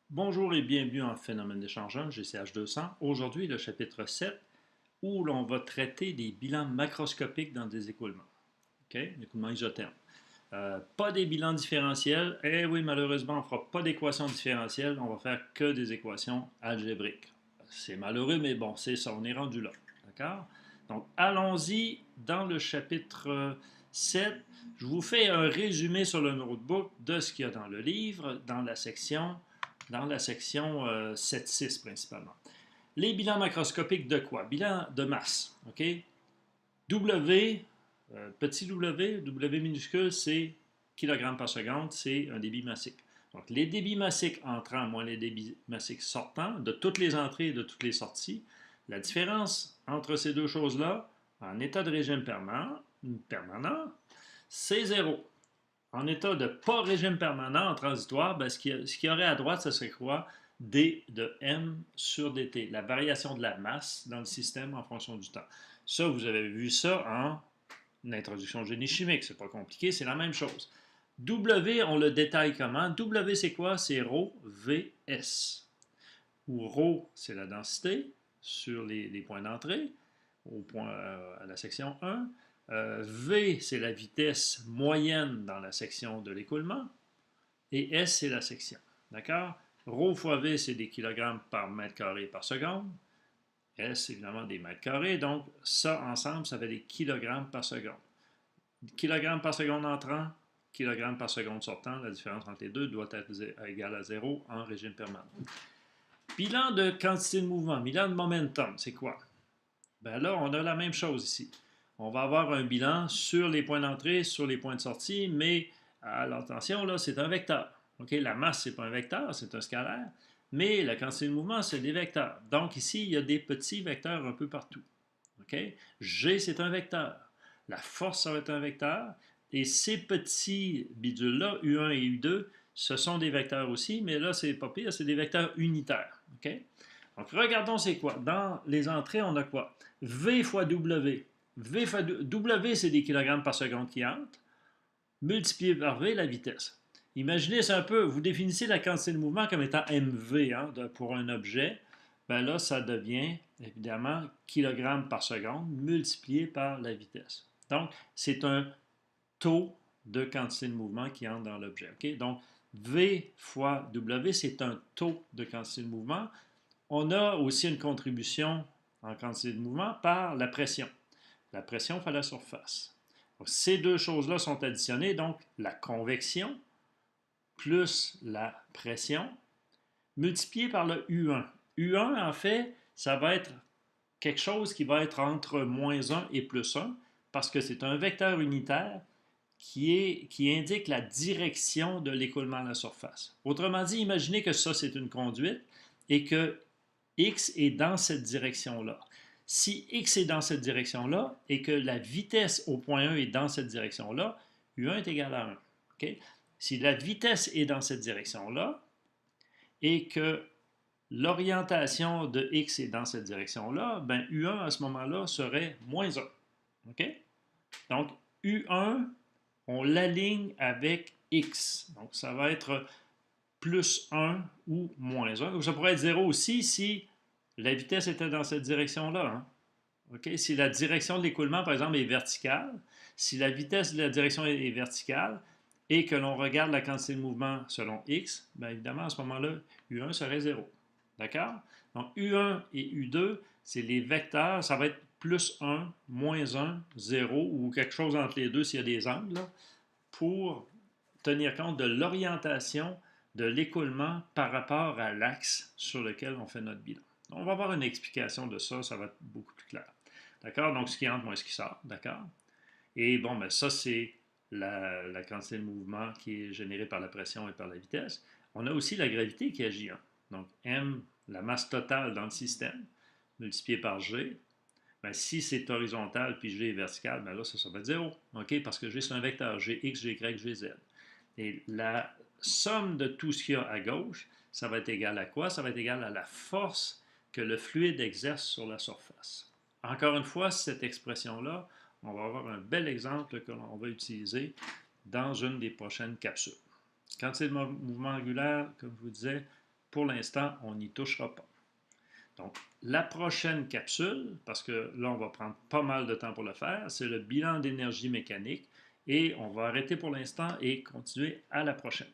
Bonjour et bienvenue en Phénomène d'échangeant, GCH200. Aujourd'hui, le chapitre 7, où l'on va traiter des bilans macroscopiques dans des écoulements. OK? L'écoulement isotherme. Pas des bilans différentiels. Eh oui, malheureusement, on ne fera pas d'équations différentielles. On va faire que des équations algébriques. C'est malheureux, mais bon, c'est ça. On est rendu là. D'accord? Donc, allons-y dans le chapitre 7. Je vous fais un résumé sur le notebook de ce qu'il y a dans le livre, dans la section 7.6 principalement. Les bilans macroscopiques de quoi? Bilan de masse. OK? W, petit w minuscule, c'est kg par seconde, c'est un débit massique. Donc, les débits massiques entrants moins les débits massiques sortants de toutes les entrées et de toutes les sorties. La différence entre ces deux choses-là, en état de régime permanent, c'est zéro. En état de pas régime permanent, en transitoire, ben, ce qu'il y aurait à droite, ce serait quoi? D de M sur dt, la variation de la masse dans le système en fonction du temps. Ça, vous avez vu ça en introduction au génie chimique. C'est pas compliqué, c'est la même chose. W, on le détaille comment? W, c'est quoi? C'est ρ Vs. Où ρ, c'est la densité sur les points d'entrée à la section 1. V, c'est la vitesse moyenne dans la section de l'écoulement. Et S, c'est la section. D'accord? Rho fois V, c'est des kilogrammes par mètre carré par seconde. S, évidemment, des mètres carrés. Donc, ça, ensemble, ça fait des kilogrammes par seconde. Kilogrammes par seconde entrant, kilogrammes par seconde sortant. La différence entre les deux doit être égale à 0 en régime permanent. Bilan de quantité de mouvement, bilan de momentum, c'est quoi? Ben là, on a la même chose ici. On va avoir un bilan sur les points d'entrée, sur les points de sortie, mais alors attention, là, c'est un vecteur. OK? La masse, ce n'est pas un vecteur, c'est un scalaire, mais la quantité de mouvement, c'est des vecteurs. Donc ici, il y a des petits vecteurs un peu partout. OK? G, c'est un vecteur. La force, ça va être un vecteur. Et ces petits bidules-là, U1 et U2, ce sont des vecteurs aussi, mais là, c'est pas pire, c'est des vecteurs unitaires. OK? Donc, regardons c'est quoi. Dans les entrées, on a quoi? V fois W. W, c'est des kilogrammes par seconde qui entrent, multiplié par V, la vitesse. Imaginez, c'est un peu, vous définissez la quantité de mouvement comme étant mv pour un objet. Ben là, ça devient évidemment kilogrammes par seconde multiplié par la vitesse. Donc, c'est un taux de quantité de mouvement qui entre dans l'objet. Okay? Donc, V fois W, c'est un taux de quantité de mouvement. On a aussi une contribution en quantité de mouvement par la pression. La pression fait la surface. Donc, ces deux choses-là sont additionnées, donc la convection plus la pression multiplié par le U1. U1, en fait, ça va être quelque chose qui va être entre moins 1 et plus 1 parce que c'est un vecteur unitaire qui indique la direction de l'écoulement à la surface. Autrement dit, imaginez que ça, c'est une conduite et que X est dans cette direction-là. Si X est dans cette direction-là et que la vitesse au point 1 est dans cette direction-là, U1 est égal à 1. Okay? Si la vitesse est dans cette direction-là et que l'orientation de X est dans cette direction-là, ben U1 à ce moment-là serait moins 1. Okay? Donc, U1, on l'aligne avec X. Donc, ça va être plus 1 ou moins 1. Donc, ça pourrait être 0 aussi si la vitesse était dans cette direction-là. Hein? Okay? Si la direction de l'écoulement, par exemple, est verticale, si la vitesse de la direction est verticale et que l'on regarde la quantité de mouvement selon x, bien évidemment, à ce moment-là, U1 serait 0. D'accord? Donc, U1 et U2, c'est les vecteurs. Ça va être plus 1, moins 1, 0 ou quelque chose entre les deux s'il y a des angles là, pour tenir compte de l'orientation de l'écoulement par rapport à l'axe sur lequel on fait notre bilan. On va avoir une explication de ça, ça va être beaucoup plus clair. D'accord? Donc, ce qui entre moins ce qui sort. D'accord? Et bon, ben ça, c'est la quantité de mouvement qui est générée par la pression et par la vitesse. On a aussi la gravité qui agit. Hein? Donc, M, la masse totale dans le système, multiplié par G. Ben, si c'est horizontal puis G est vertical, ben là, ça va être 0. OK? Parce que G, c'est un vecteur. Gx, Gy, Gz. Et la somme de tout ce qu'il y a à gauche, ça va être égal à quoi? Ça va être égal à la force que le fluide exerce sur la surface. Encore une fois, cette expression-là, on va avoir un bel exemple que l'on va utiliser dans une des prochaines capsules. Quantité de mouvement angulaire, comme je vous disais, pour l'instant, on n'y touchera pas. Donc, la prochaine capsule, parce que là, on va prendre pas mal de temps pour le faire, c'est le bilan d'énergie mécanique et on va arrêter pour l'instant et continuer à la prochaine.